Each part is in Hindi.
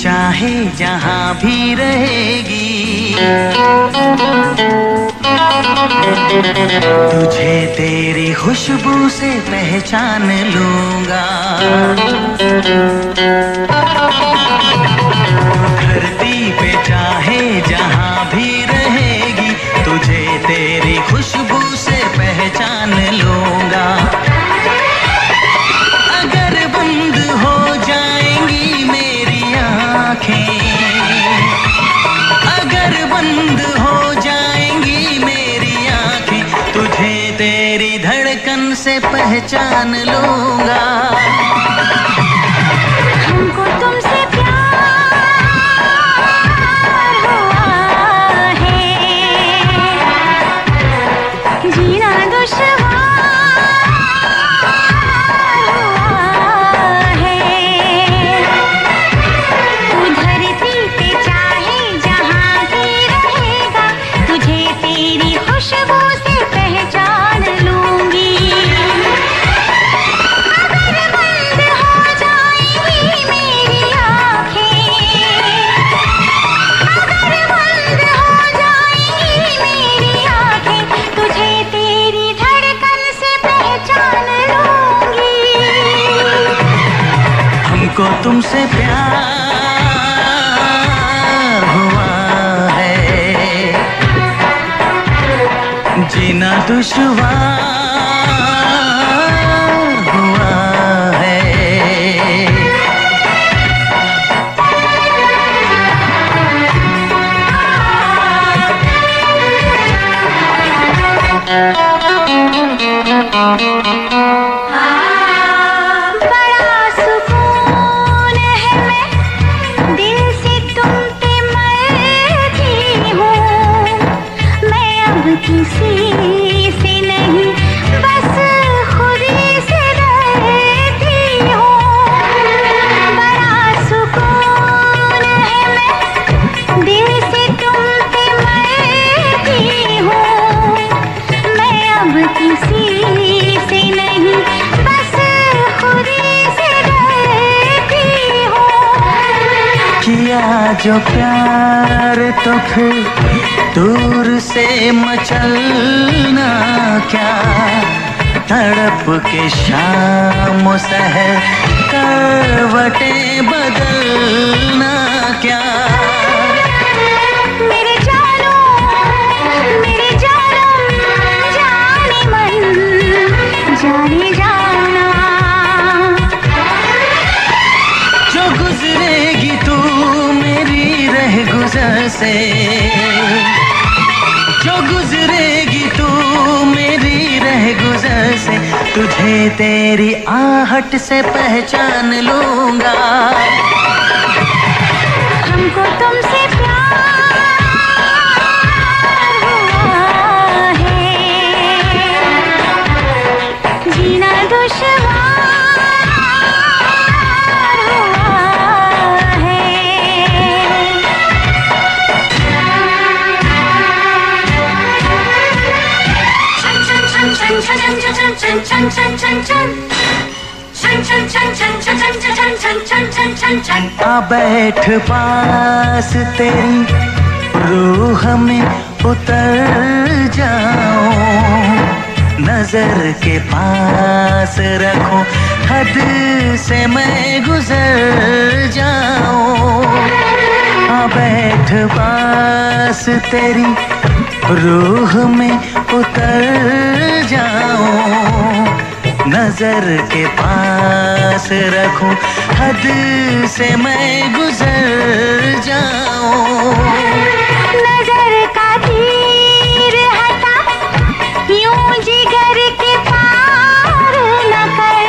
चाहे जहां भी रहेगी, तुझे तेरी खुशबू से पहचान लूंगा। धरती पे चाहे जहां भी रहेगी, तुझे तेरी खुशबू से पहचान लूंगा। अगर बंद हो जाएंगी मेरी आँखें, अगर बंद हो जाएंगी मेरी आँखें, तुझे तेरी धड़कन से पहचान लूंगा। हमको तुमसे प्यार हुआ है, जीना दुश्वार हुआ है। तू धरती पे चाहे जहां भी रहेगा, तुझे तेरी खुशबू से पहचान लूंगी। अगर बंद हो जाएंगी मेरी आँखें, अगर बंद हो जाएंगी मेरी आँखें, तुझे तेरी धड़कन से पहचान लूंगी। हमको तुमसे प्यार हुआ है, जीना दुश्वार हुआ है। बड़ा सुकून है, मैं दिल से तुम पे मरती हूँ। मैं अब किसी से नहीं, बस खुद ही से डरती हूँ। बड़ा सुकून है, मैं दिल से तुम पे मरती हूँ। मैं अब किसी से नहीं, बस खुद ही से डरती हूँ। किया जो प्यार तो फिर दूर से मचलना क्या, तड़प के शाम सहर करवटें बदलना क्या। मेरे जानो जाने मन जाने जाना। जो गुजरेगी तू मेरी रह गुजर से, जो गुजरेगी तू मेरी रह गुजर से, तुझे तेरी आहट से पहचान लूंगा। हमको तुमसे प्यार हुआ है, जीना दुश्वार हुआ है। आ बैठ पास तेरी रूह में उतर जाऊं, नजर के पास रखूं, हद से मैं गुजर जाऊं। आ बैठ पास तेरी रूह में उतर जाऊं, नजर के पास रखूं, हद से मैं गुजर जाऊं। नजर का तीर हटा, यूं जिगर के पार न कर।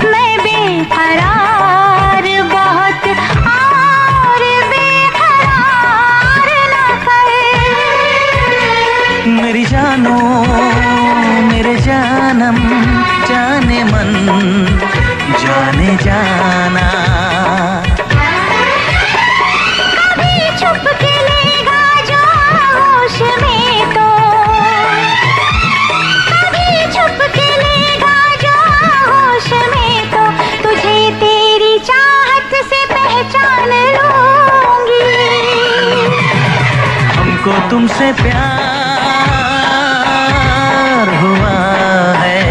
मैं बेकरार बहुत और बेकरार न कर। मेरी जानो मेरे जानम जाने मन जाने जाना। कभी छुप के लेगा जो होश में, तो कभी छुप के लेगा जो होश में, तो तुझे तेरी चाहत से पहचान हमको तुमसे प्यार हुआ है,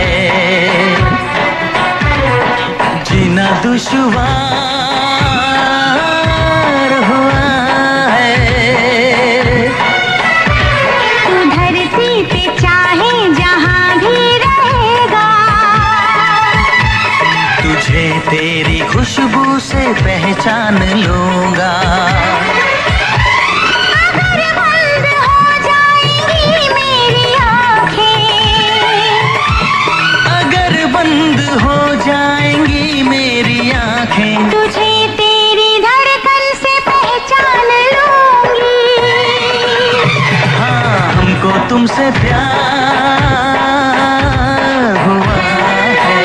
जीना दुश्वार हुआ है। तू धरती पे चाहे जहां भी रहेगा, तुझे तेरी खुशबू से पहचान लूंगा। तुझे तेरी धड़कन से पहचान लूंगी। हाँ, हमको तुमसे प्यार हुआ है,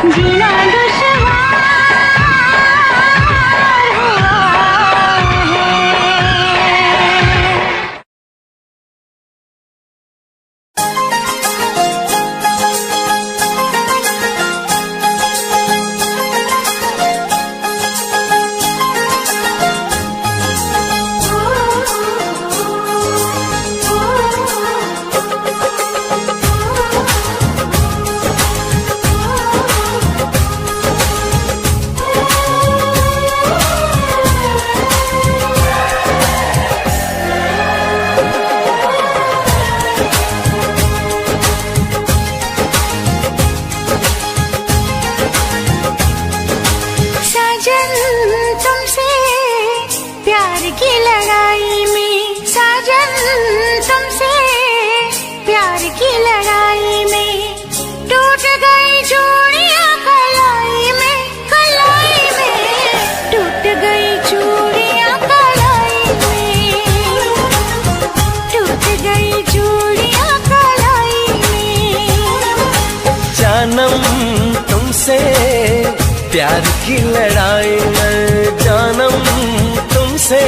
जीना दुश्वार हुआ है। प्यार की लड़ाई में जानम तुमसे,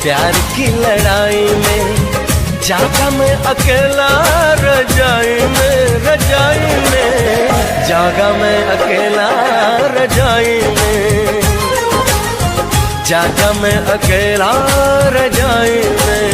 प्यार की लड़ाई में जागा मैं अकेला रजाई में, रजाई में जागा मैं अकेला रजाई में, जागा मैं अकेला रजाई में।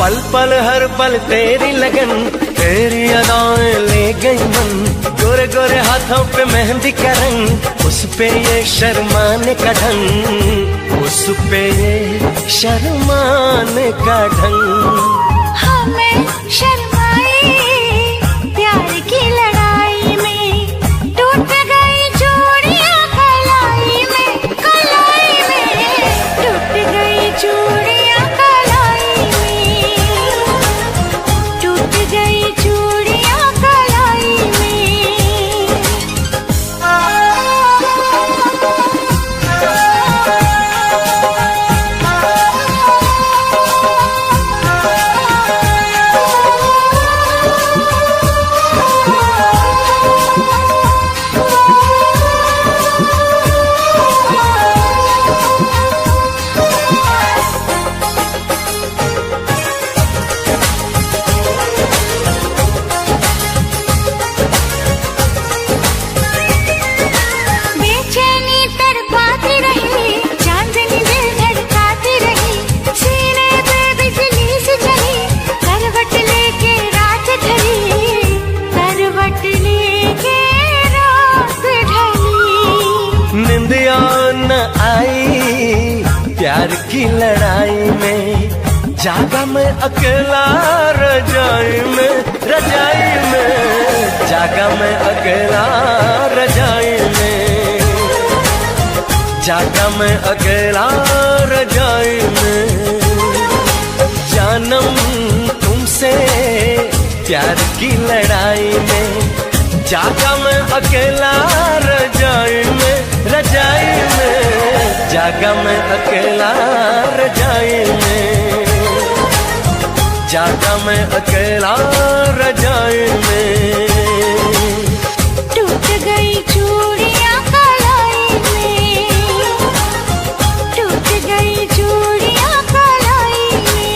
पल पल हर पल तेरी लगन, तेरी अदाएं ले गई मन, गोरे गोरे हाथों पे मेहंदी का रंग, उस पे ये शर्माने का ढंग, उस पे ये शर्माने का ढंग। हमें शर्माए प्यार की लड़ाई में, टूट गई चूड़ियां कलाई में, कलाई में टूट गई चूड़ियां कलाई में, टूट गई चूड़ियां कलाई में। प्यार की लड़ाई में जागा मैं अकेला रजाई में, रजाई में जागा मैं अकेला रजाई में, जागा मैं अकेला रजाई में। जानम तुमसे प्यार की लड़ाई में जागा मैं अकेला रजाई में, रजाई में जागा मैं अकेला रजाई में। जागा मैं अकेला रजाई में। टूट गई चूड़ियां कलाई में, टूट गई चूड़ियां कलाई में।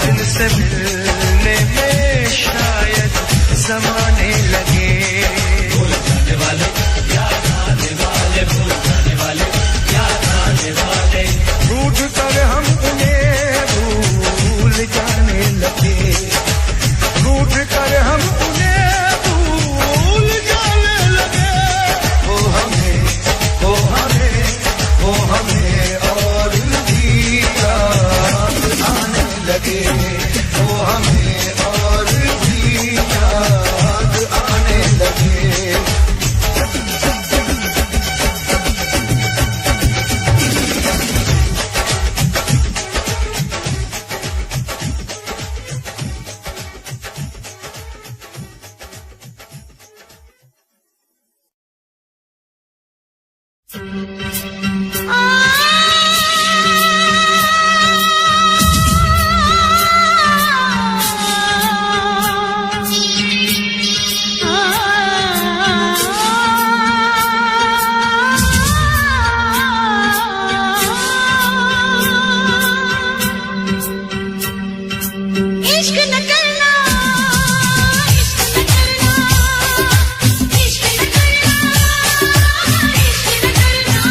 जिनसे मिलने में शायद ज़माने लगे। इश्क न करना, इश्क न करना, इश्क न करना, इश्क न करना।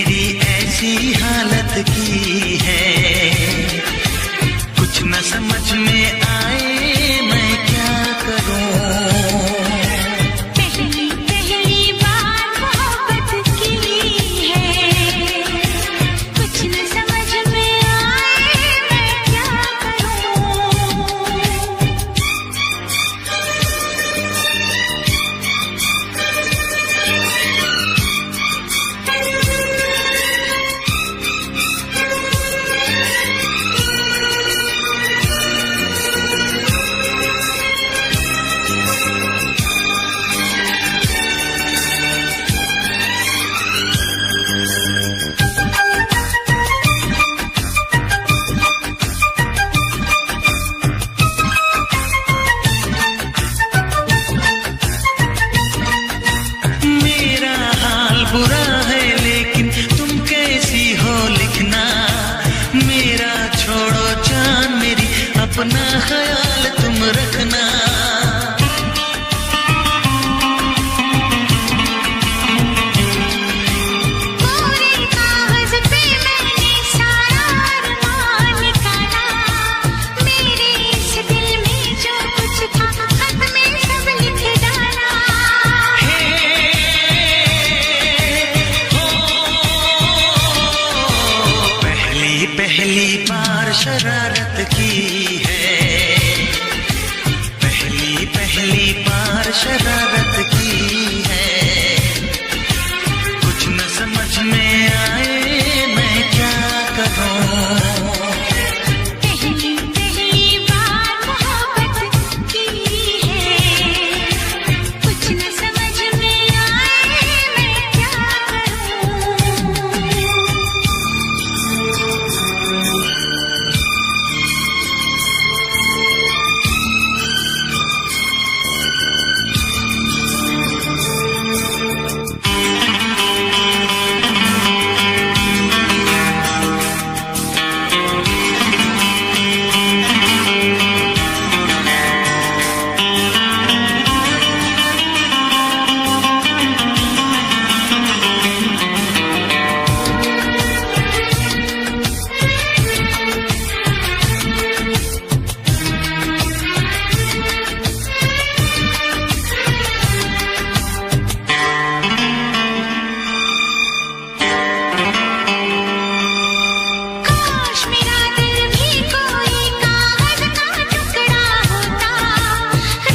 मेरी ऐसी हालत की है, कुछ न समझ में आए मैं क्या करूं। पहली पहली बार मोहब्बत की है, कुछ न समझ में आए मैं क्या करूं। मेरा हाल बुरा है लेकिन तुम कैसी हो लिखना, मेरा छोड़ो जान मेरी, अपना ख्याल तुम रखना। पूरे कागज पे मैंने सारा अरमान निकाला, मेरे इस दिल में जो कुछ था खत में सब लिख डाला। पहली पहली बार शरारत की है, पहली पहली बार शरारत की है, कुछ न समझ में आए मैं क्या करूं। पहली पहली बार मोहब्बत की है, कुछ न समझ में आए मैं क्या करूं। काश मेरा दिल भी कोई कागज का टुकड़ा होता,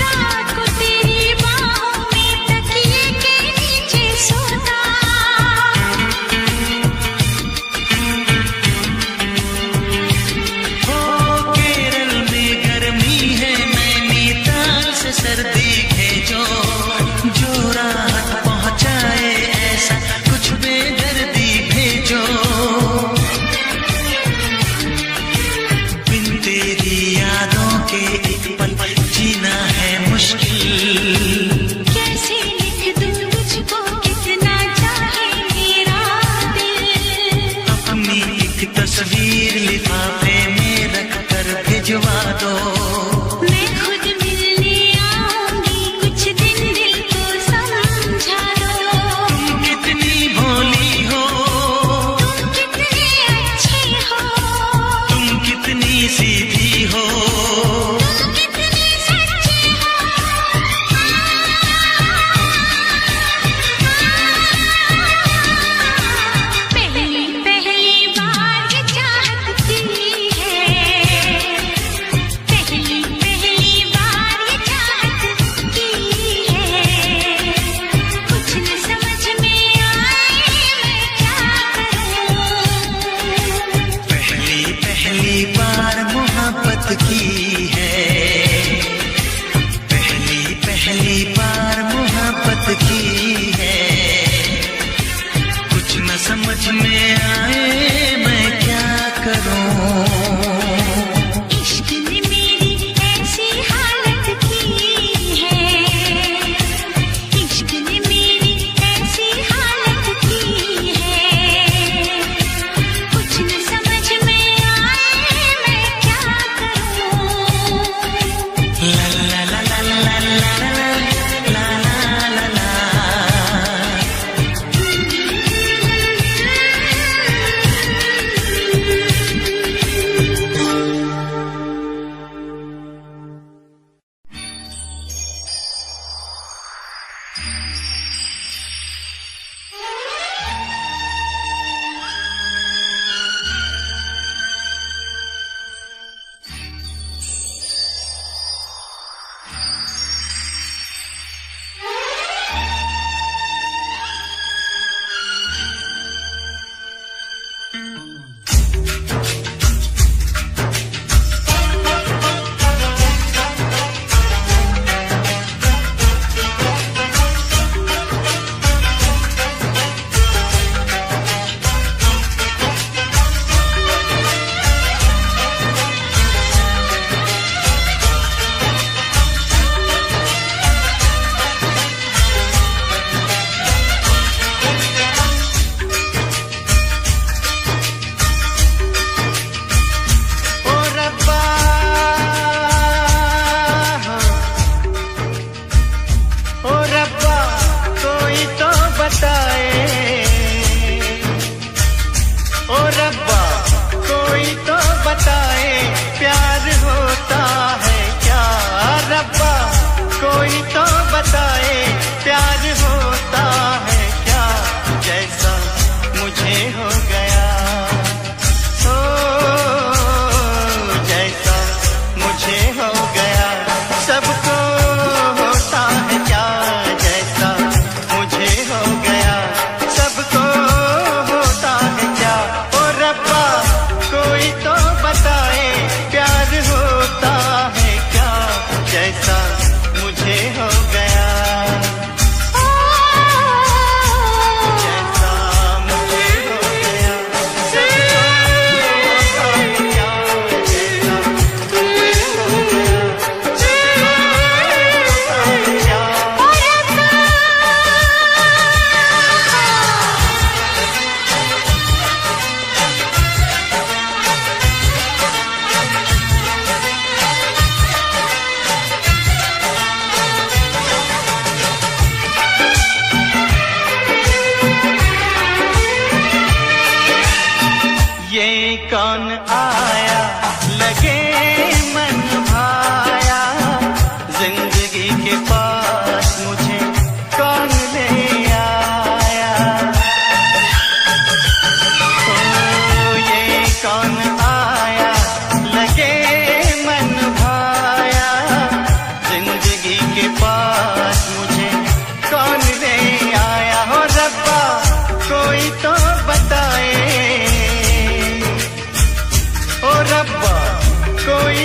रात को तेरी बाहों में तकिए के नीचे सोता। हो केरल में गर्मी है, नैनीताल से सर्दी भेजो, जो राहत पहुंचाए ऐसा कुछ बेदर्दी भेजो। बिन तेरी यादों के एक पल जीना है मुश्किल, कैसे लिख दूं तुझको कितना चाहे मेरा दिल। अपनी एक तस्वीर लिफाफे में रख कर भिजवा दो। मैं खुद मिलने आऊंगी, कुछ दिन दिल को समझा दो। तुम कितनी भोली हो, तुम कितने अच्छे हो, तुम कितनी सीधी हो, तुम कितने सच्चे हो। पहली पहली बार ये चाहत थी कौन आया लगे मन भाया, जिंदगी के पास मुझे कौन ले आया। ओ ये कौन आया लगे मन भाया, जिंदगी के पास मुझे कौन ले आया। हो रब्बा कोई तो बताए, ओ रब्बा कोई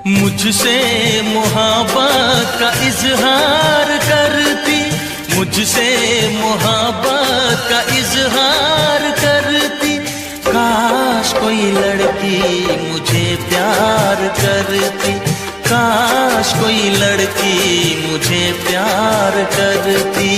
मुझसे मोहब्बत का इजहार करती, मुझसे मोहब्बत का इजहार करती। काश कोई लड़की मुझे प्यार करती, काश कोई लड़की मुझे प्यार करती।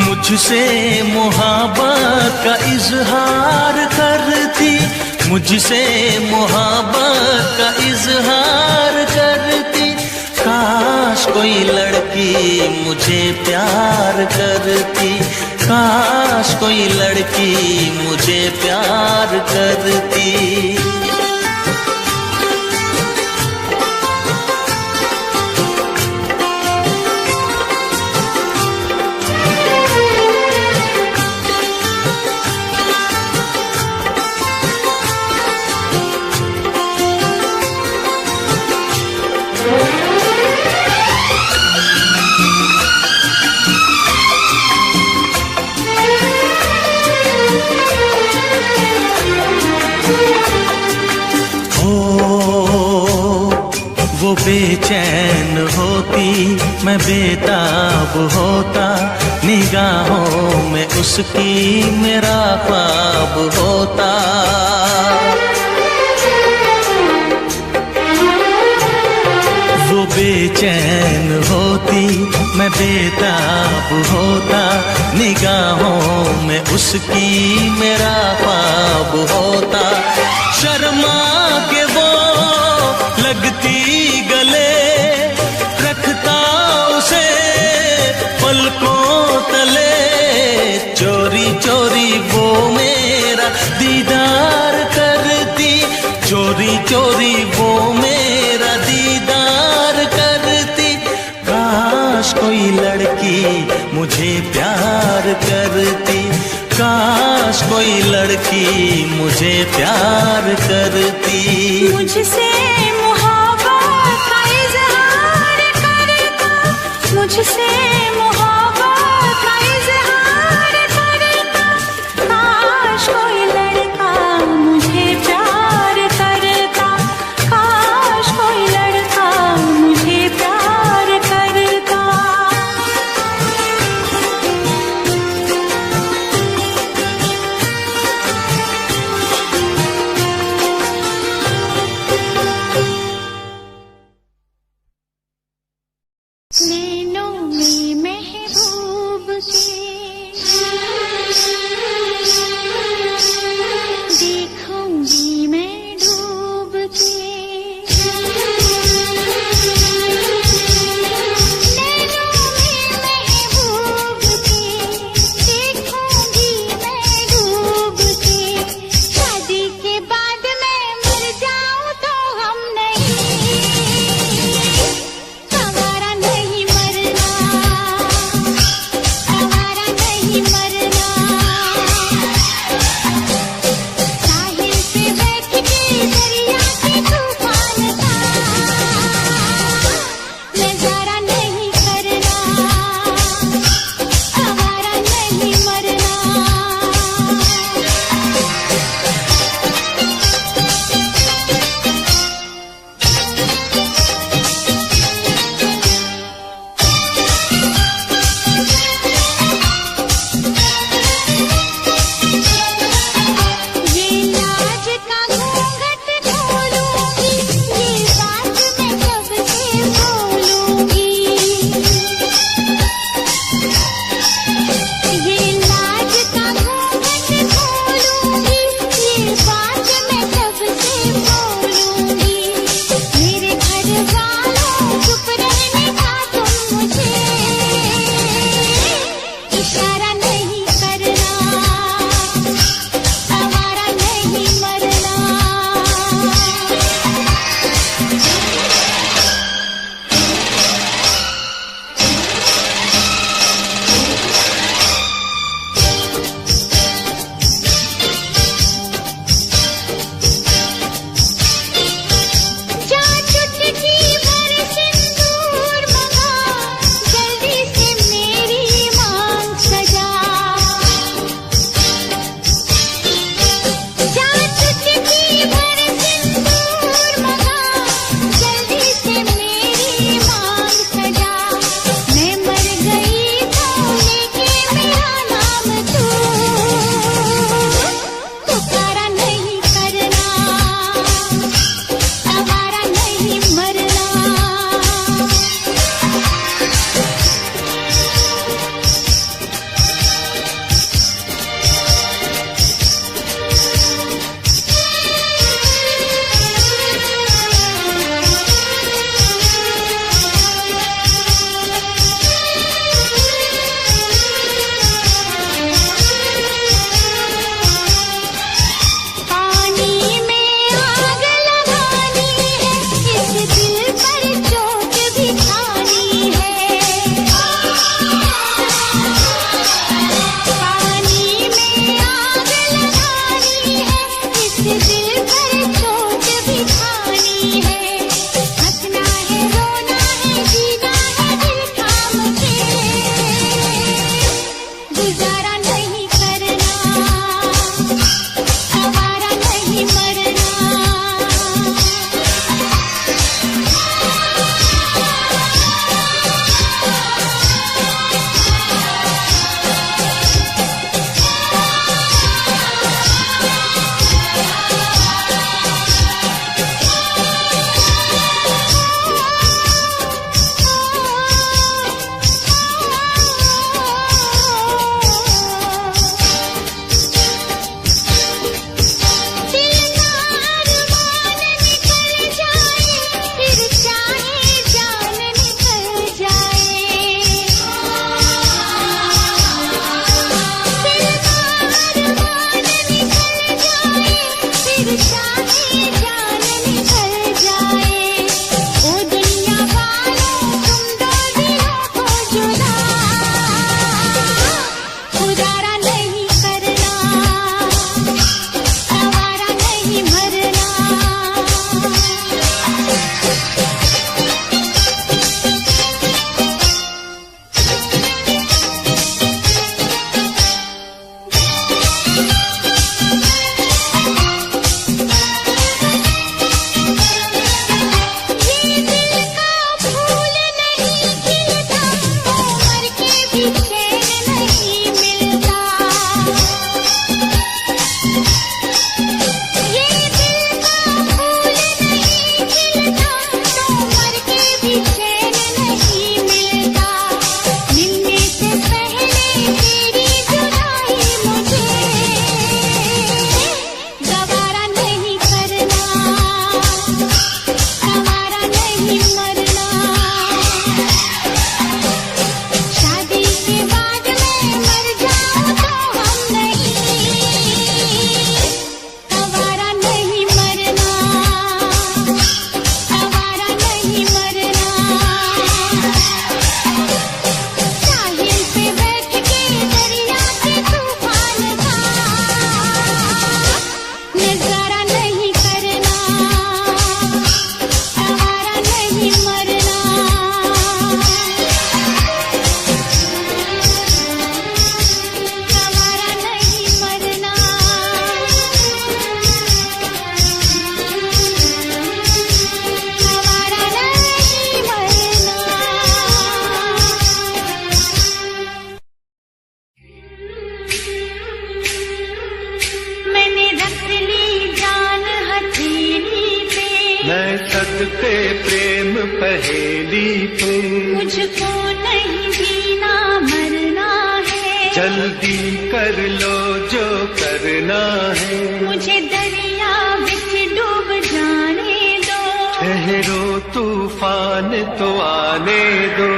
मुझसे मोहब्बत का इजहार करती, मुझसे मोहब्बत का इजहार करती। काश कोई लड़की मुझे प्यार करती, काश कोई लड़की मुझे प्यार करती। वो बेचैन होती, मैं बेताब होता, निगाहों में उसकी मेरा ख्वाब होता। वो बेचैन होती, मैं बेताब होता, निगाहों में उसकी मेरा ख्वाब होता। शर्मा के वो लगती गले, रखता उसे पलकों तले। चोरी चोरी वो मेरा दीदार करती, चोरी चोरी वो मेरा दीदार करती। काश कोई लड़की मुझे प्यार करती, काश कोई लड़की मुझे प्यार करती। मुझसे मोहब्बत का इजहार करता, मुझसे मोहब्बत का इजहार करता। काश कोई लड़का मुझे प्यार करता, काश कोई लड़का मुझे प्यार करता। नैनों में सदके प्रेम पहेली पे मुझको नहीं जीना मरना है, जल्दी कर लो जो करना है, मुझे दरिया बिच डूब जाने दो, ठहरो तूफान तो आने दो।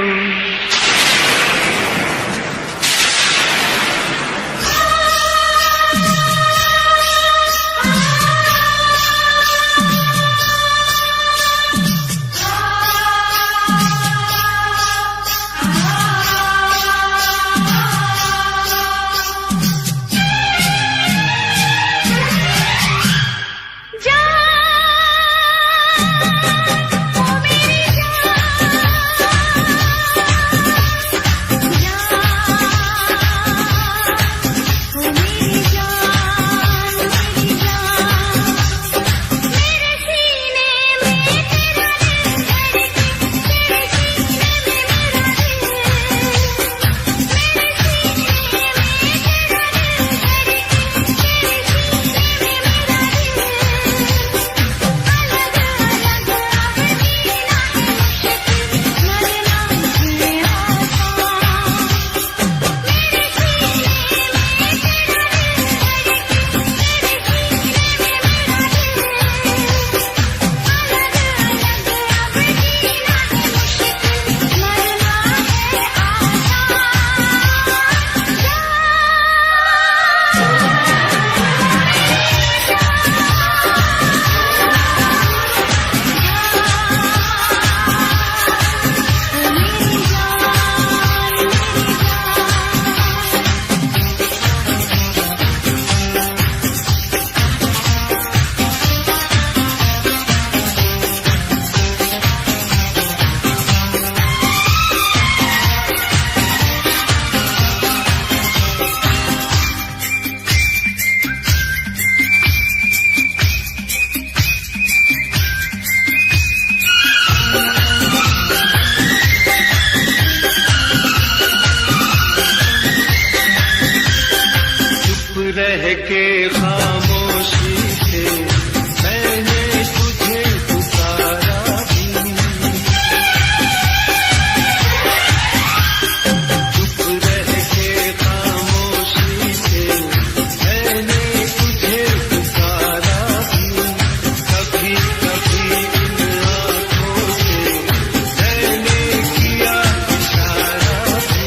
रह के खामोशी से मैंने तुझे पुकारा भी, चुप रह के खामोशी से मैंने तुझे पुकारा भी, कभी कभी इन आँखों से मैंने किया इशारा भी।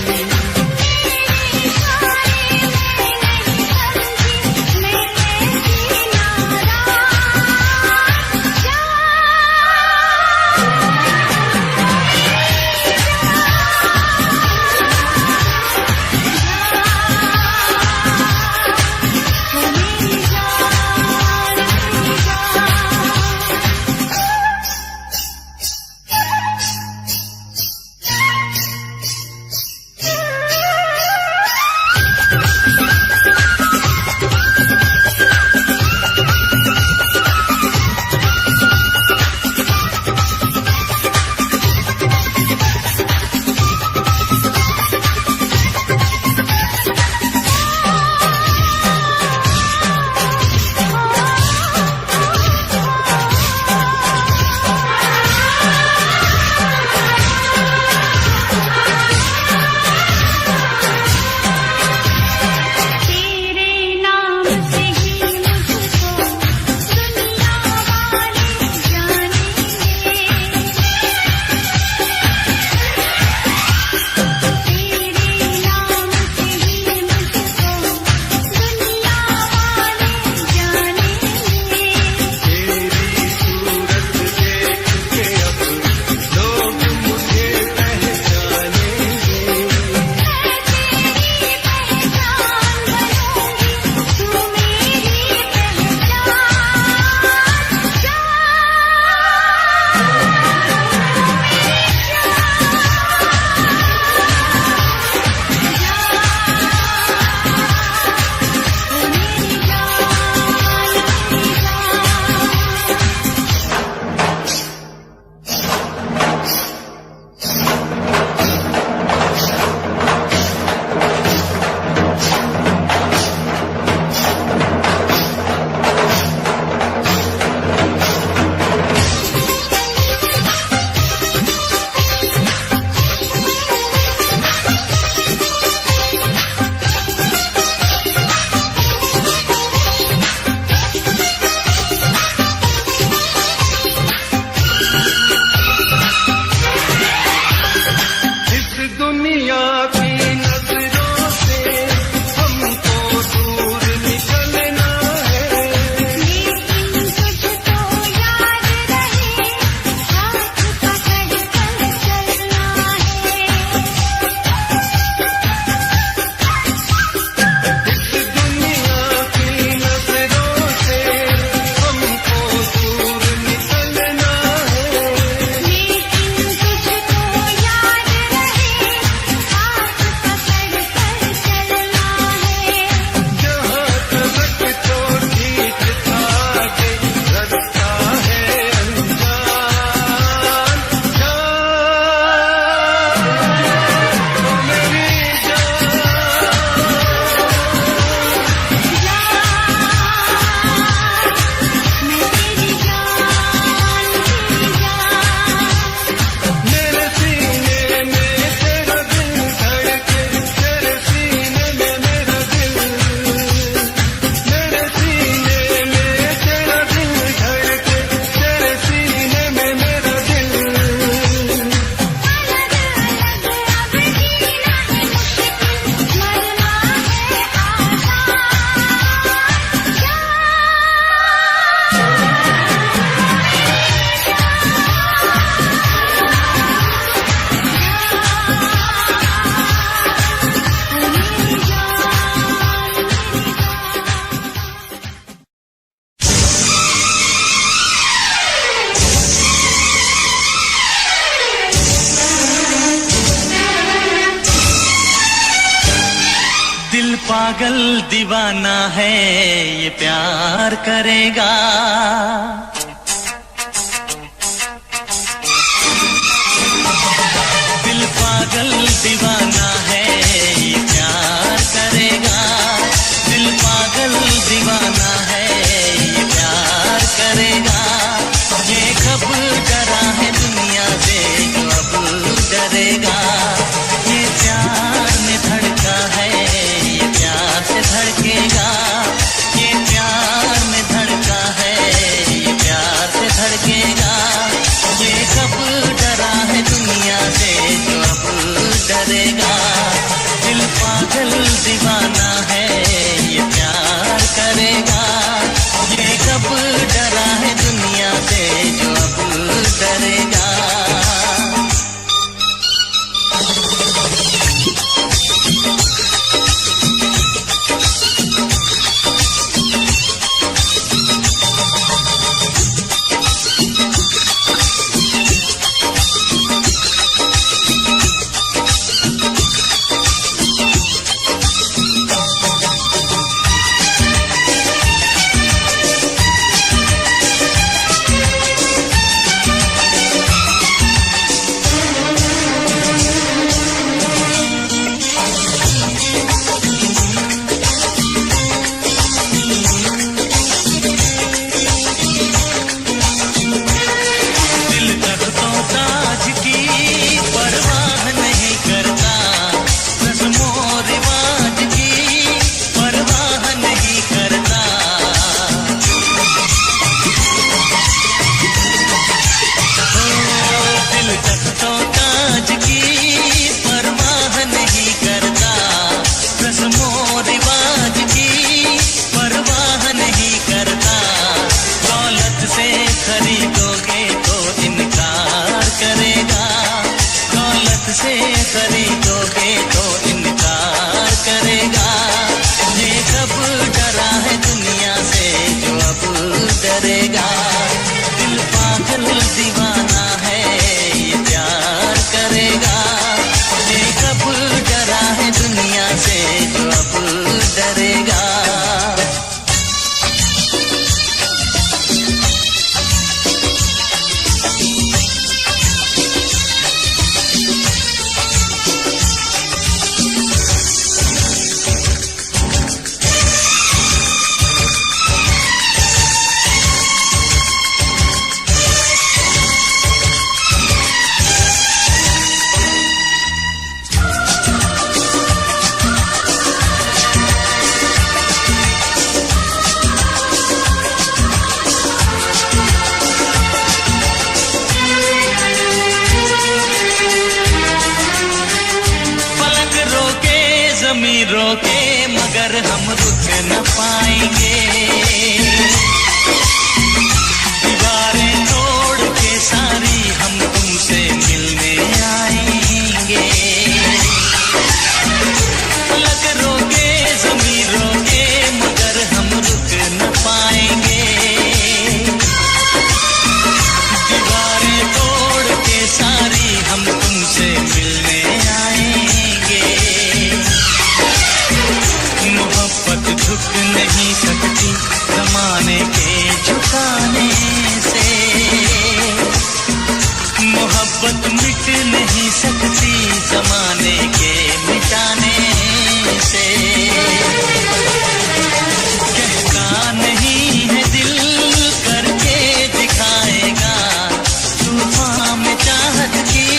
मैंने पागल दीवाना है ये प्यार करेगा। दिल पागल दीवाना है ये प्यार करेगा। दिल पागल दीवाना है ये प्यार करेगा। ये कब डरा है दुनिया से जो अब डरेगा। ये प्यार में धड़का है ये प्यार से धड़केगा। ये प्यार में धड़का है ये प्यार से धड़केगा। ये कब डरा है दुनिया से जो अब डरेगा। दिल पागल दीवाना है ये प्यार करेगा। ये कब डरा है दुनिया से जो अब डरेगा। से खरीदोगे तो इनकार करेगा। ये कब डरा है दुनिया से जो अब डरेगा। दिल पागल दीवाना है ये प्यार करेगा। ये कब डरा है दुनिया से जो अब डरेगा। ज़मीं रोके मगर हम रुक न पाएंगे। दीवारें तोड़ के सारी हम तुमसे मिलने आएंगे। पलक रोके ज़मीं रोके मगर हम रुक न पाएंगे। दीवारें तोड़ के सारी हम तुमसे मिलने आएंगे। मोहब्बत झुक नहीं सकती ज़माने के झुकाने से। मोहब्बत मिट नहीं सकती ज़माने के मिटाने से। कहता नहीं है दिल करके दिखाएगा। तूफान में चाहत की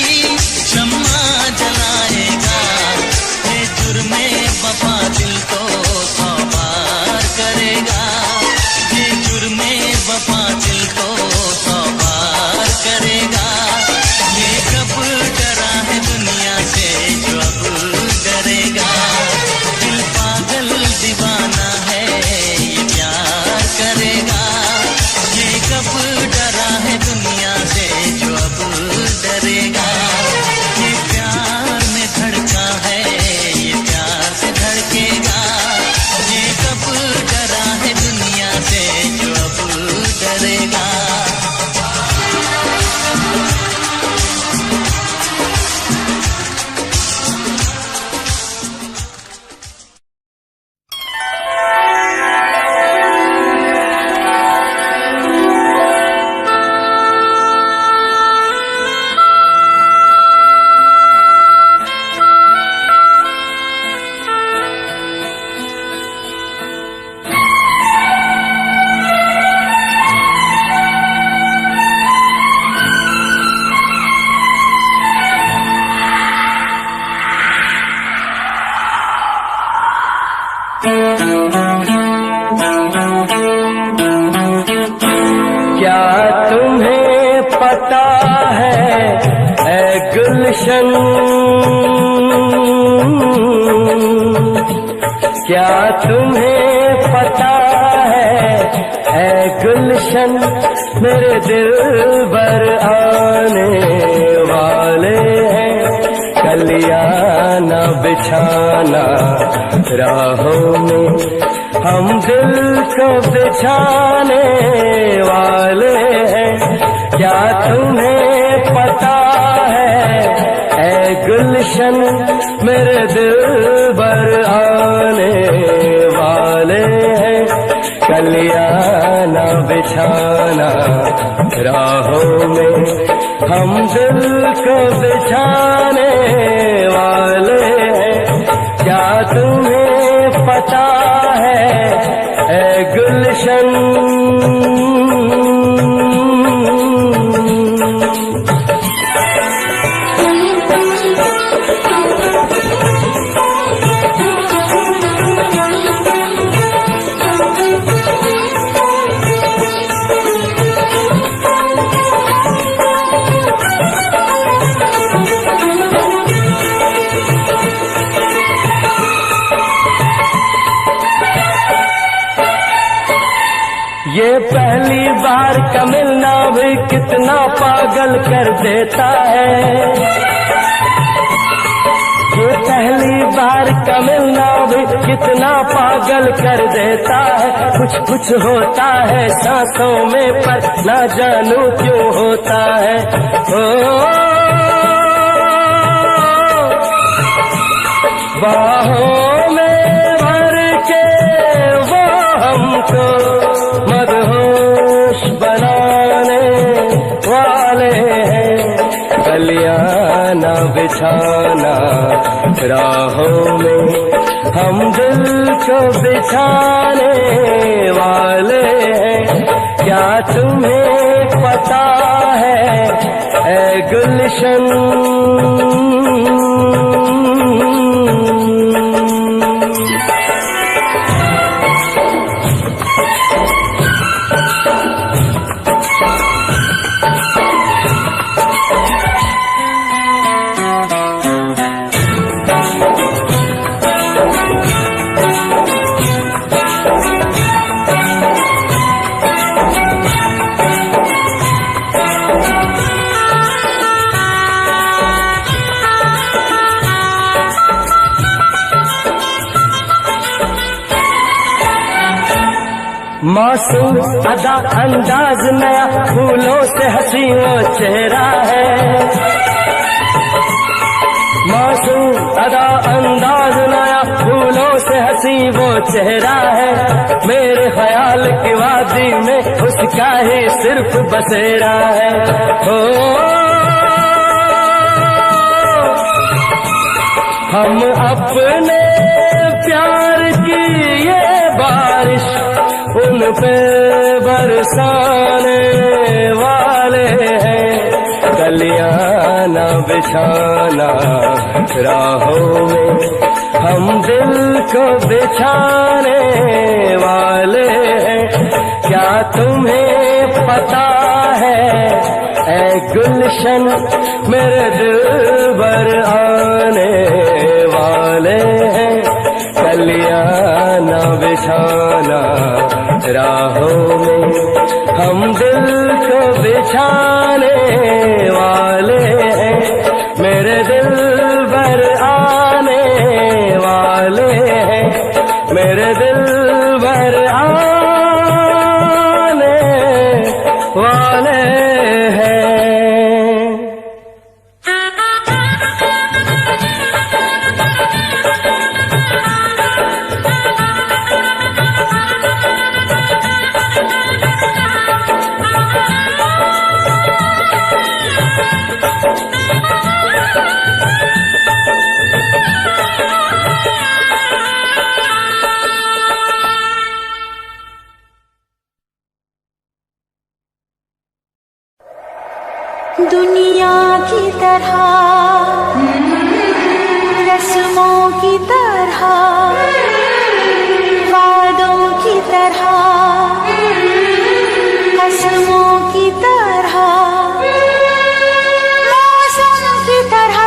शम्मा जलाएगा। ये जुर्मे वफा दिल को सौ बार करेगा। ये जुर्मे वफा दिल को सौ बार करेगा। ये कब डरा है दुनिया से जो अब डरेगा। दिल पागल गुलशन, क्या तुम्हें पता है ऐ गुलशन, मेरे दिल भर आने वाले हैं, कलियां न बिछाना राहों में, हम दिल को बिछाने वाले हैं, क्या तुम्हें पता है ऐ गुलशन, मेरे दिल भर आने वाले हैं, कलियां न बिछाना राहों में, हम दिल को बिछाने वाले हैं, क्या तुम्हें पता है ऐ गुलशन। ये पहली बार का मिलना भी कितना पागल कर देता है, ये पहली बार का मिलना भी कितना पागल कर देता है, कुछ कुछ होता है सांसों में पर ना जानू क्यों होता है, बाहों में भर के वो हमको मदहोश बनाने वाले हैं, कलियां न बिछाना राहों में, हम दिल को बिछाने वाले हैं, क्या तुम्हें पता है ऐ गुलशन। मासूम अदा अंदाज नया, फूलों से हंसी वो चेहरा है, मासूम अदा अंदाज नया, फूलों से हंसी वो चेहरा है, मेरे ख्याल की वादी में उसका ही सिर्फ बसेरा है, हम अपने प्यार की ये बारिश उन पे बरसाने वाले हैं, कलियां न बिछाना राहों में, हम दिल को बिछाने वाले हैं, क्या तुम्हें पता है ऐ गुलशन, मेरे दिल भर आने वाले हैं, कलियां न बिछाना राहों में, हम दिल को बिछाने वाले हैं, मेरे दिल भर आने वाले हैं, मेरे दिल भर आने वाले हैं। दुनिया की तरह, रस्मों की तरह, वादों की तरह, कसमों की तरह, मौसम की तरह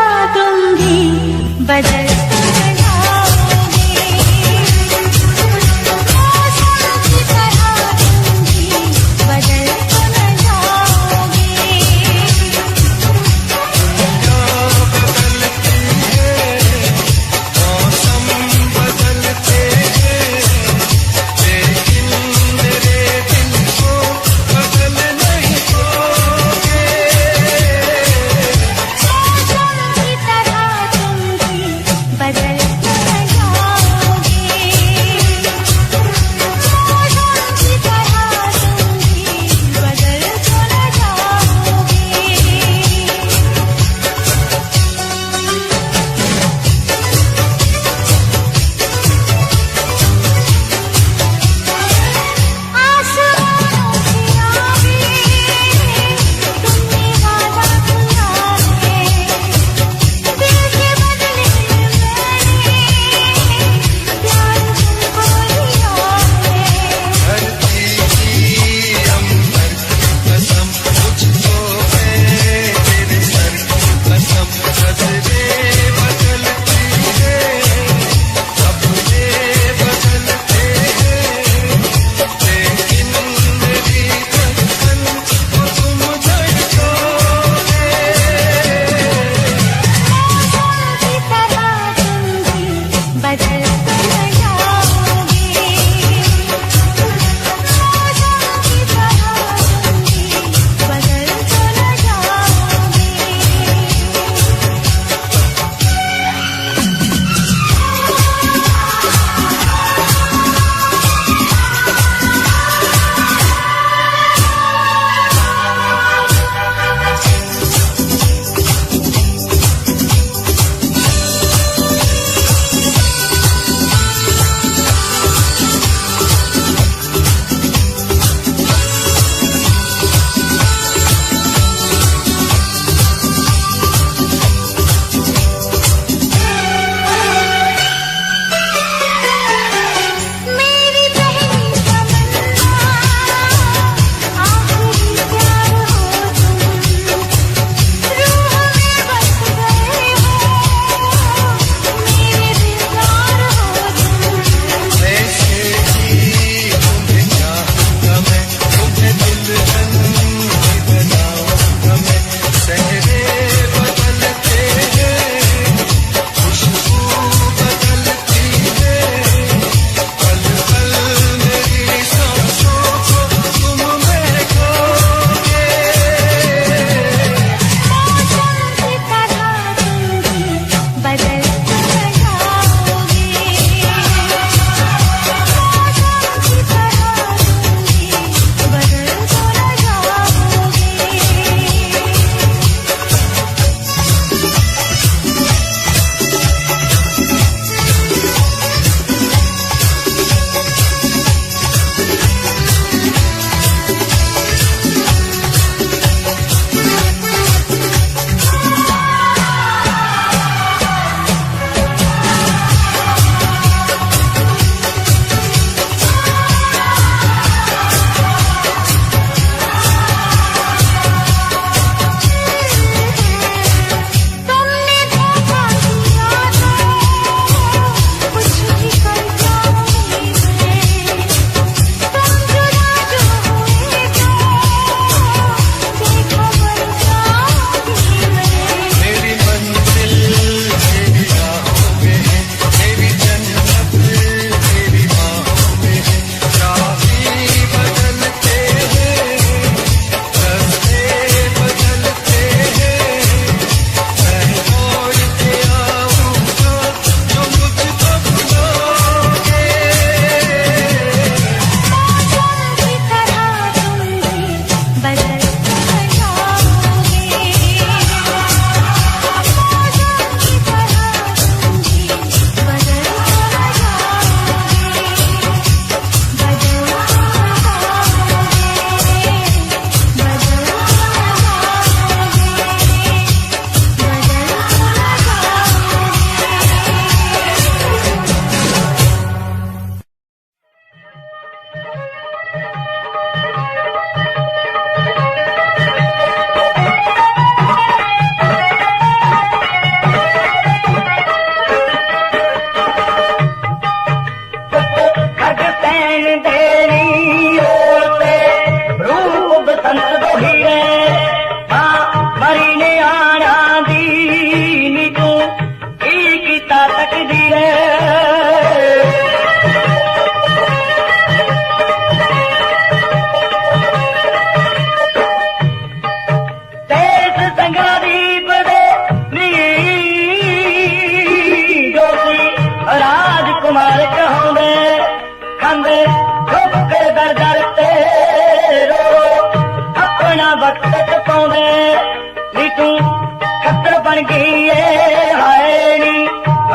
बन गई है हाय नी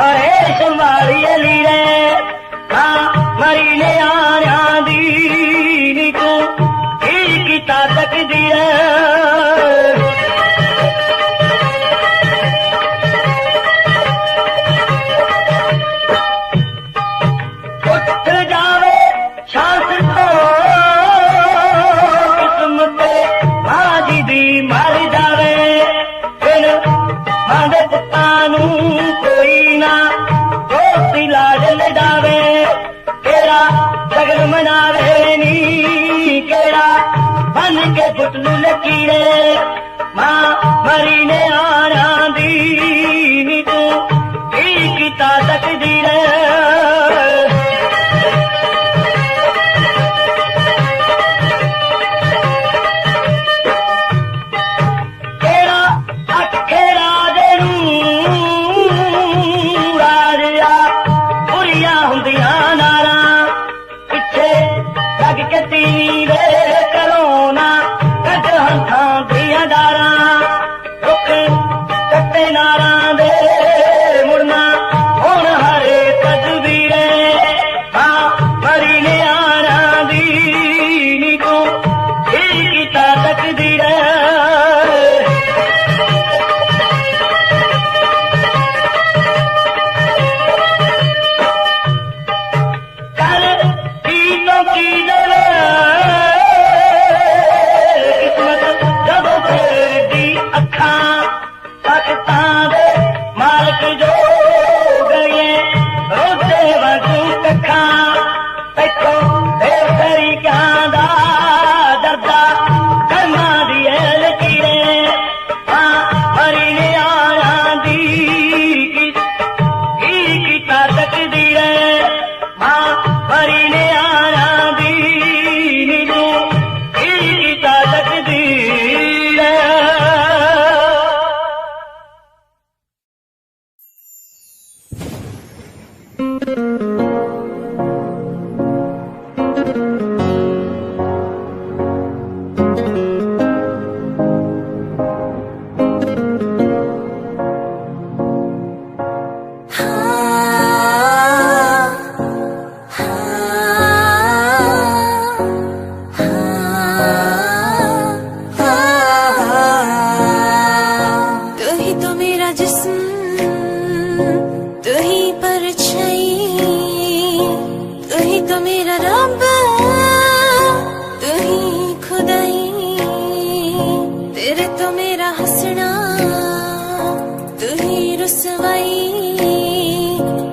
अरे संभालिए लीरे हाँ मरी ने आया दी नी तू की ताकत दी उठ जावे शास्त्र तो किस्मत माजी दी मर जावे फिर मांदे पुतानू कोई ना दोस्ती लाज ले जावे केड़ा सगन मनावे नी केड़ा बन के पुतलू लकीरे मां मरी ने आना दी नी तू की ताकत दी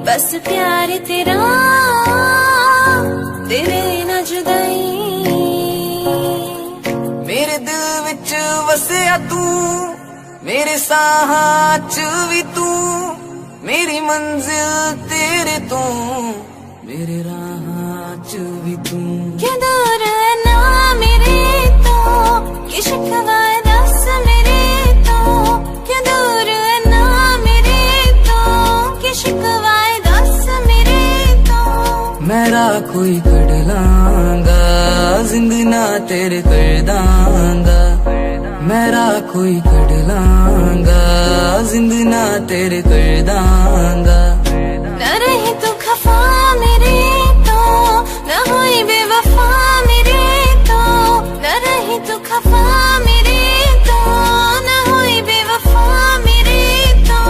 बस प्यार तेरा तेरे न जुदाई मेरे दिल विच वसिया तू मेरे साहां च भी तू मेरी मंजिल तेरे तो मेरे राहां च भी तू क्या दूर है ना मेरे तो ये शिकवा है दस मेरे तो क्या दूर है ना मेरे तो ये शिकवा है दस मेरे तो मेरा कोई कड़ लांगा जिंदना तेरे कर दांगा मेरा कोई कड़ लांगा जिंदना तेरे कर दांगा न रही तू खफा मेरे तो न हुई बेवफा मेरे तो न रही तू खफा मेरे तो न हुई बेवफा मेरे तो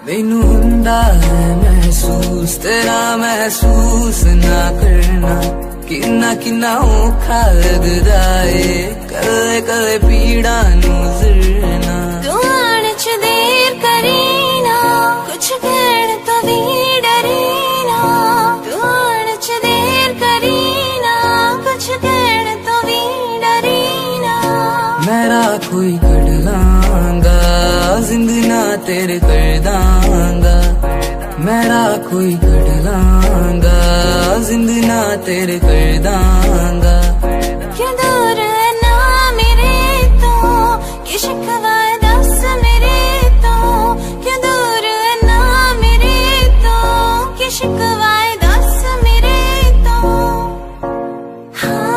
मैनू हुंदा है महसूस तेरा महसूस ना करना किन्ना किन्ना औखा लगदा है कले कले पीड़ा नू जरना तू आने च देर करी ना कुछ कहण तो भी तेरे कर दांगा मैड़ा कोई कट लांगा जिंद ना तेरे कर दांगा क्यों दूर है ना मेरे तो ये शिकवा है दस मेरे तो क्यों दूर है ना मेरे तो ये शिकवा है दस मेरे तो हाँ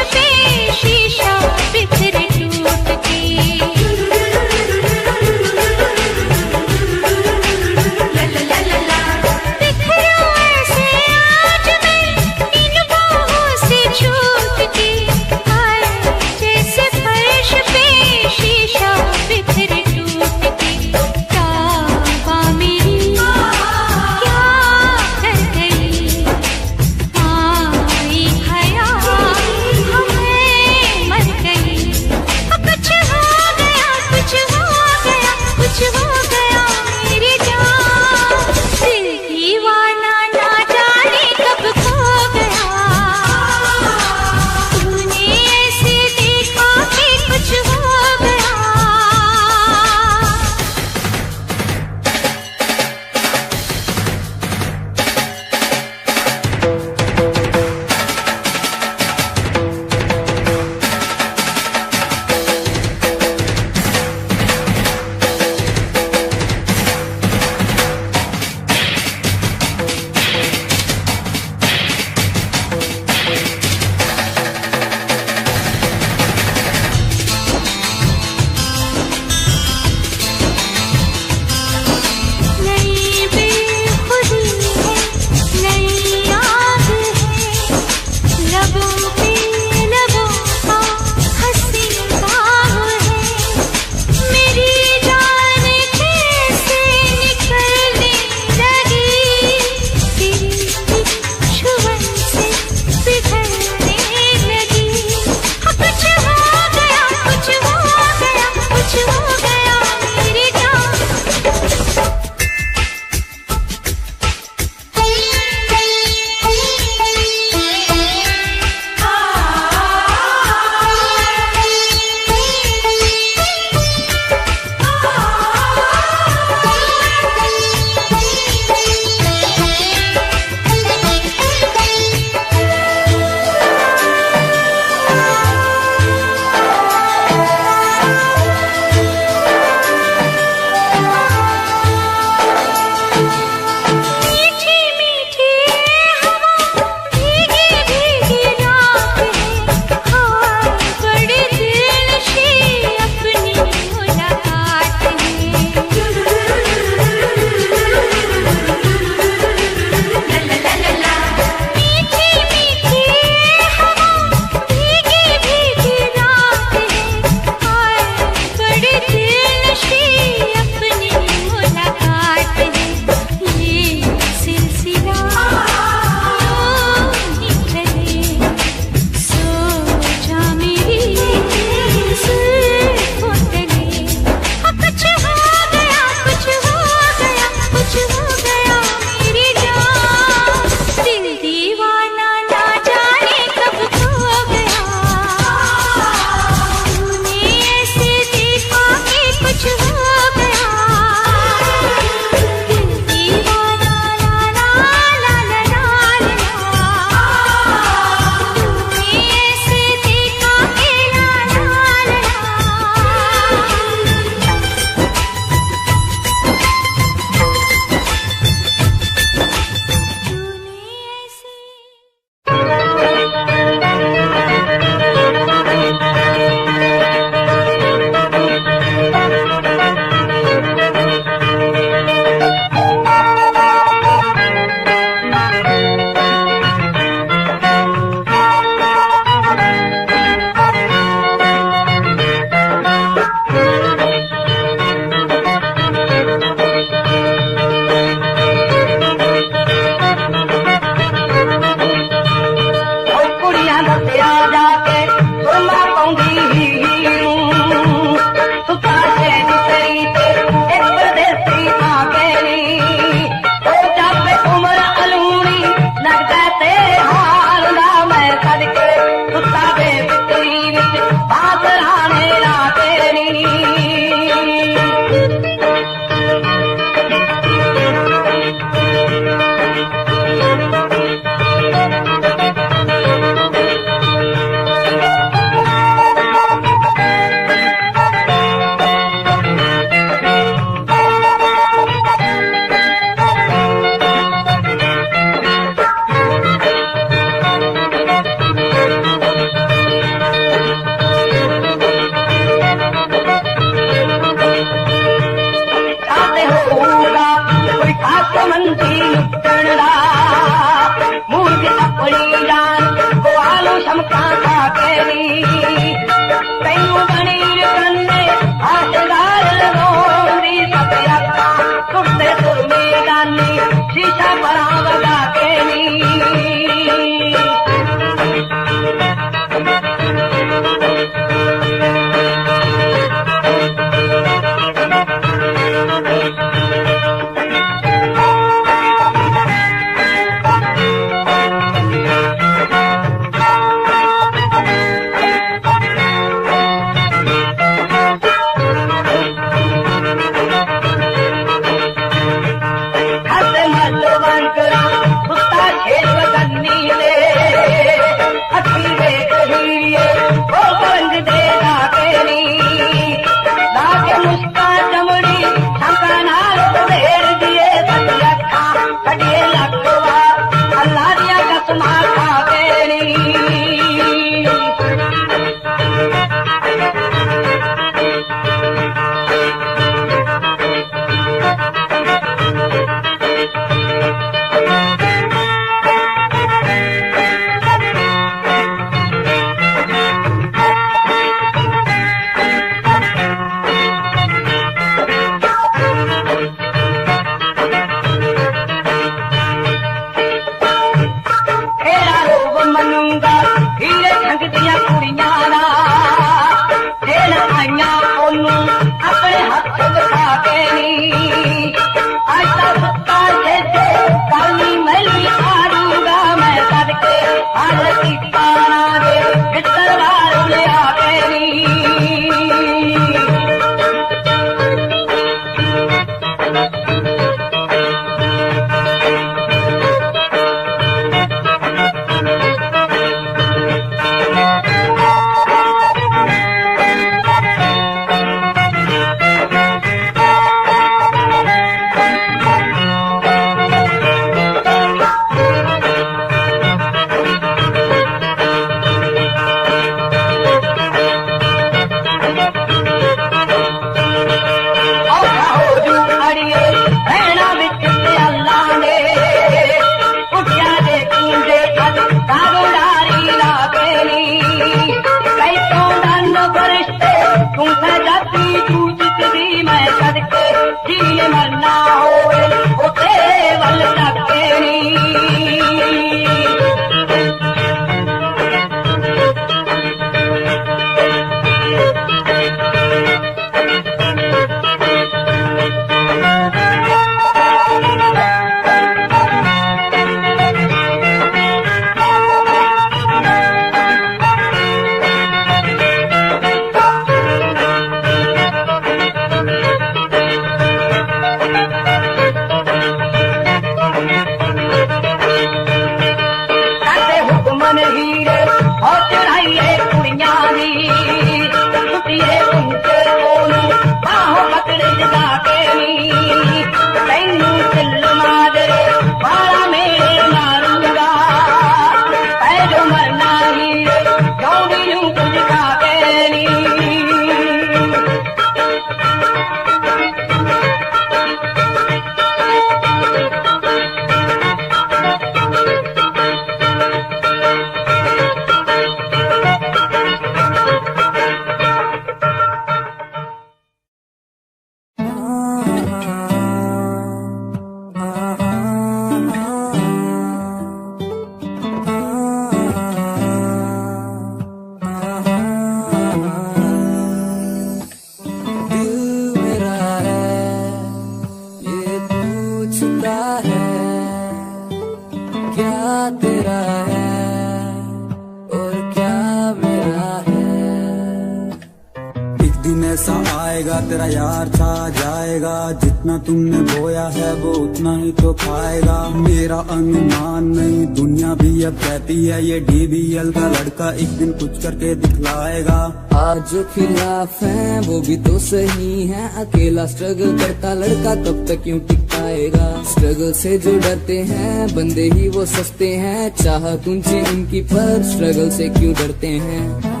एक दिन ऐसा आएगा तेरा यार छा जाएगा, जितना तुमने बोया है वो उतना ही तो खाएगा। मेरा अनुमान नहीं दुनिया भी अब कहती है ये DBL का लड़का एक दिन कुछ करके दिखलाएगा। आज जो खिलाफ है वो भी तो सही है, अकेला स्ट्रगल करता लड़का कब तक यूं टिक पाएगा। स्ट्रगल से जो डरते हैं बंदे ही वो सस्ते हैं, चाहत ऊंची उनकी पर स्ट्रगल से क्यों डरते हैं।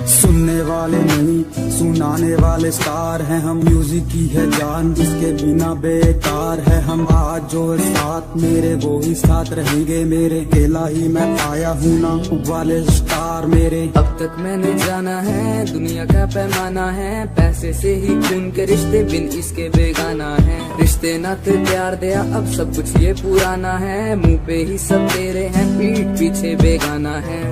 सुनने वाले नहीं सुनाने वाले स्टार हैं हम, म्यूजिक की है जान जिसके बिना बेकार है हम। आज जो साथ मेरे वो ही साथ रहेंगे मेरे, अकेला ही मैं आया हूँ ना वाले स्टार मेरे। अब तक मैंने जाना है दुनिया का पैमाना है, पैसे से ही खून के रिश्ते बिन इसके बेगाना है। रिश्ते नाते प्यार दिया अब सब कुछ ये पुराना है, मुंह पे ही सब तेरे हैं पीठ पीछे बेगाना है।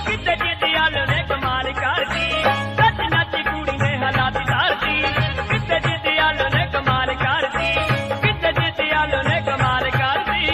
किते जिद आलो ने कमाल करदी नच नच कुड़ी ने हालात तारदी किते जिद आलो ने कमाल करदी किते जिद आलो ने कमाल करदी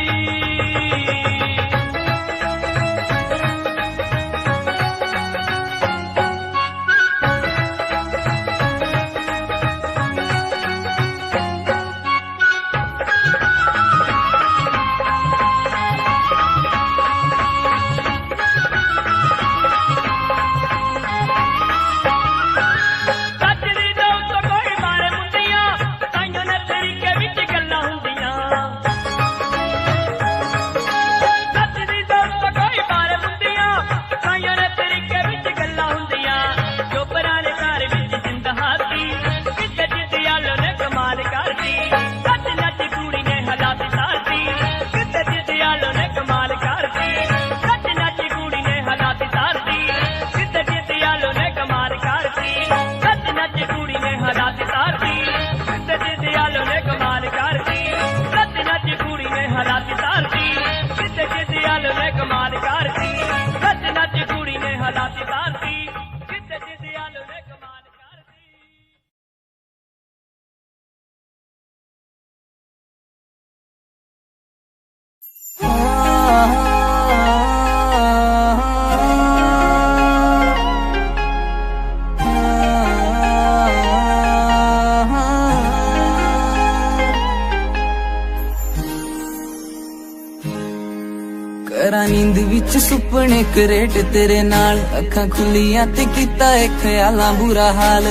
करा नींद विच सुपने करेट तेरे नाल अखां खुलियां ते कीता ए ख्यालां बुरा हाल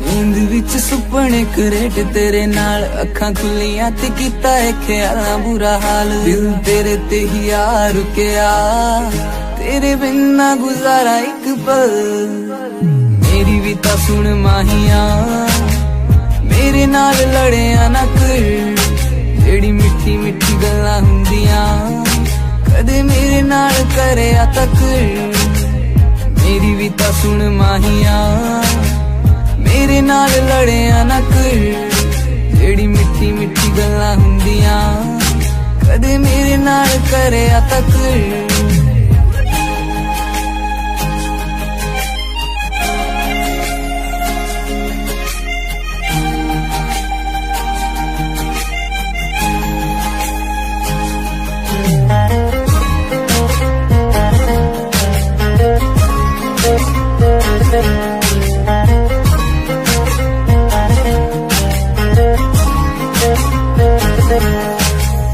नींद विच सुपने करेट तेरे नाल अखां खुलियां ते कीता ए ख्यालां बुरा हाल दिल तेरे ते ही आ रुकिया तेरे बिना गुजारा एक पल मेरी भी ता सुन माहिया मेरे नाल लड़िया ना कर जेड़ी मिठी मिठी गल्लां हुंदियां कदे मेरे नाल करया तक मेरी भी ता सुन माहिया मेरे नाल लड़िया ना कर जेड़ी मिठी मिठी गल्लां हुंदियां कदे मेरे नाल करया तक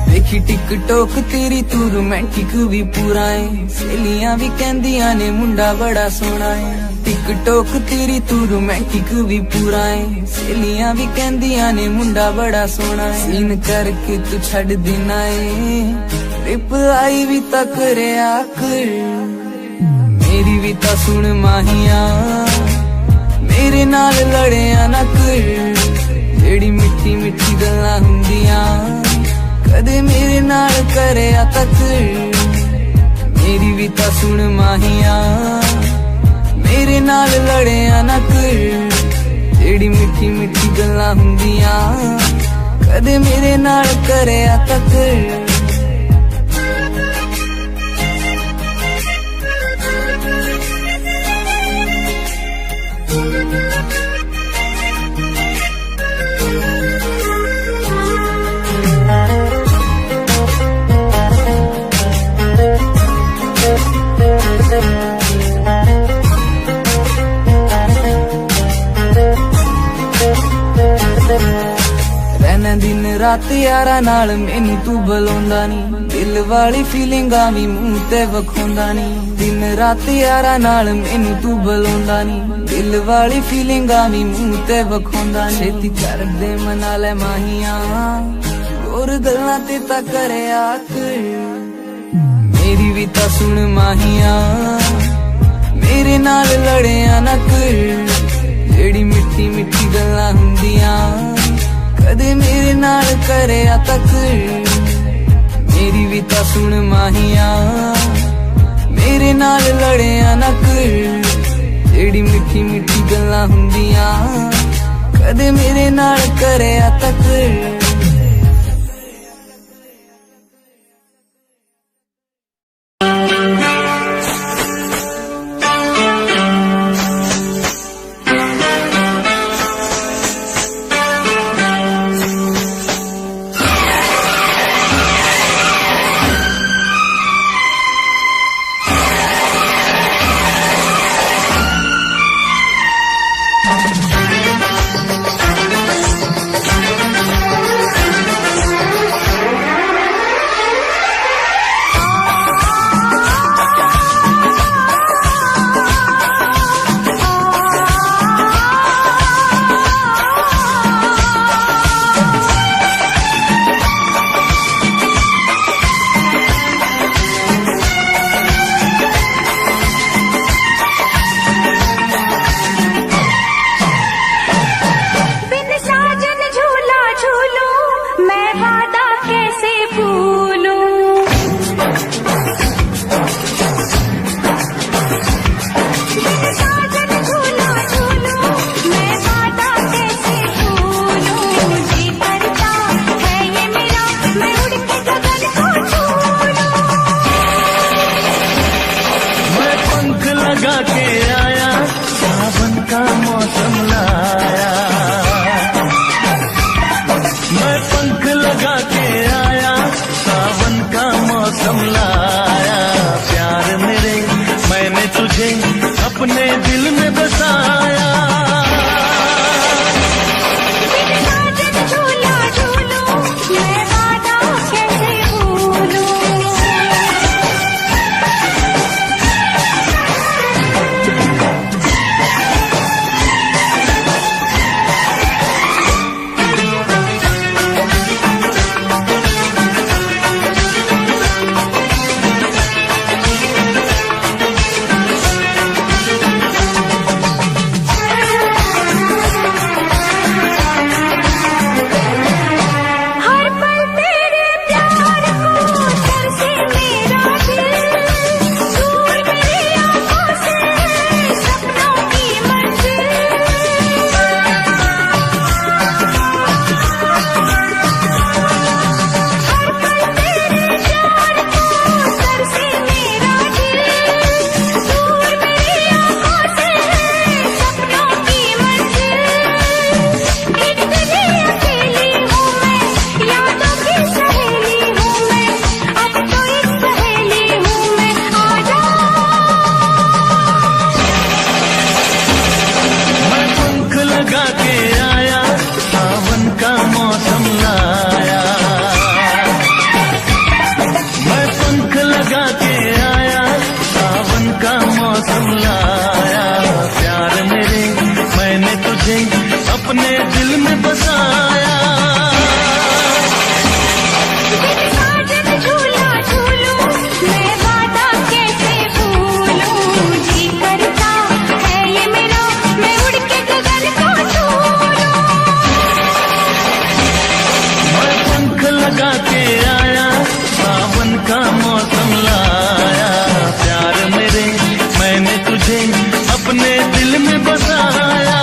देखी टिकटॉक तेरी तू रोमांटिक भी पूरा है सहेलियां भी कहंदियां ने मुंडा बड़ा सोहना है टिकटॉक तेरी तू रोमांटिक भी पूरा है सहेलियां भी कहंदियां ने मुंडा बड़ा सोहना है सीन करके तू छड़ देना है रिप्लाई भी ता करया कर मेरी भी ता सुन माहिया मेरे नाल लड़िया ना कर जेड़ी मिठी मिठी गल्लां हुंदियां कदे मेरे नाल करया तक मेरी भी ता सुन माहिया मेरे नाल लड़िया ना कर जेड़ी मिठी मिठी गल्लां हुंदियां कदे मेरे नाल करया तक रहना दिन रात यारा नाल मैनू तू बुलांदा नी दिल वाली फीलिंगां भी मुंह ते वखांदा नी दिन रात यारा नाल मैनू तू बुलांदा नी दिल वाली फीलिंगां भी मुंह ते वखांदा नी छेती कर दे मना ले माहिया और गल्लां ते ता करया कर मेरी भी ता सुन माहिया मेरे नाल लड़िया ना कर जेड़ी मिठी मिठी गल्लां हुंदियां कदे मेरे नाल करया तक मेरी भी ता सुन माहिया मेरे नाल लड़िया ना कर जेड़ी मिठी मिठी गल्लां हुंदियां कदे मेरे नाल करया तक बिन साजन झूला झूलूं मैं वादा कैसे भूलूं। बिन साजन झूला झूलूं मैं वादा कैसे भूलूं। जी करता है ये मेरा मैं उड़ के गगन को छू लूं। मैं पंख लगा के आया, सावन का मौसम लाया। मैं पंख लगा के आया, सावन का मौसम लाया। प्यार मेरे मैंने तुझे अपने दिल में बसाया। बिन साजन झूला झूलूं मैं वादा कैसे भूलूं। हर पल तेरे प्यार को तरसे मेरा दिल। दूर मेरी आंखों से सपनों की मंजिल। हर पल तेरे प्यार को तरसे मेरा दिल। दूर मेरी आंखों से सपनों की मंजिल। एक दिली अकेली हूँ मैं, यादों की सहेली हूँ मैं। अब तो एक सहेली हूँ मैं, आजा। मैं पंख लगा के आया, सावन का मौसम लाया। मैं पंख लगा के आया, सावन का मौसम लाया। प्यार मेरे मैंने तुझे अपने दिल में बसाया। बिन साजन झूला झूलूं मैं वादा कैसे भूलूं। जी करता है ये मेरा मैं उड़ के गगन को छू लूं। मैं पंख लगा के आया, सावन का मौसम लाया। प्यार मेरे मैंने तुझे अपने दिल में बसाया।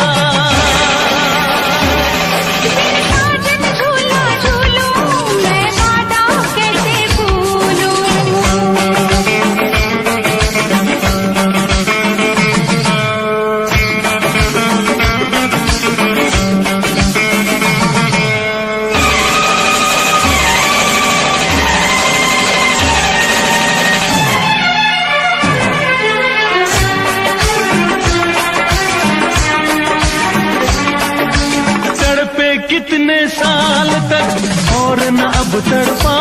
बिन साजन झूला झूलूं मैं वादा कैसे भूलूं। तड़पे कितने साल तक और न अब तड़पा।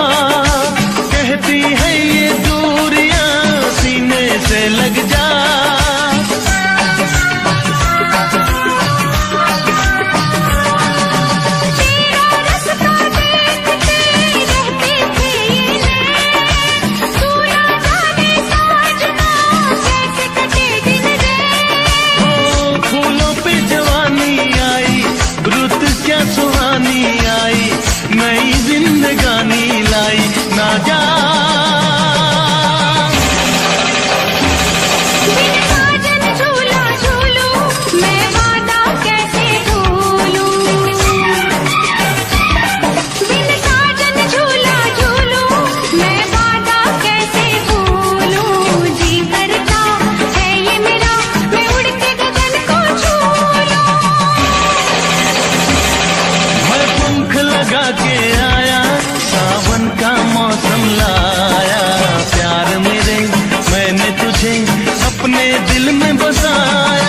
कहती है ये दूरियां सीने से लग जा। तेरा रास्ता देखते रहते थे ये नैन। तू ना जाने साजना कैसे कटे दिन रैन। ओ फूलों पे जवानी आई, रुत क्या सुहानी आई। नई जिंदगानी लाई ना जा। बिन साजन झूला झूलूं मैं वादा कैसे भूलूं। बिन साजन झूला झूलूं मैं वादा कैसे भूलूं। जी करता है ये मेरा मैं उड़ के गगन को छू लूं। मैं पंख लगा के आया, सावन का मौसम लाया। प्यार मेरे मैंने तुझे अपने दिल में बसाया।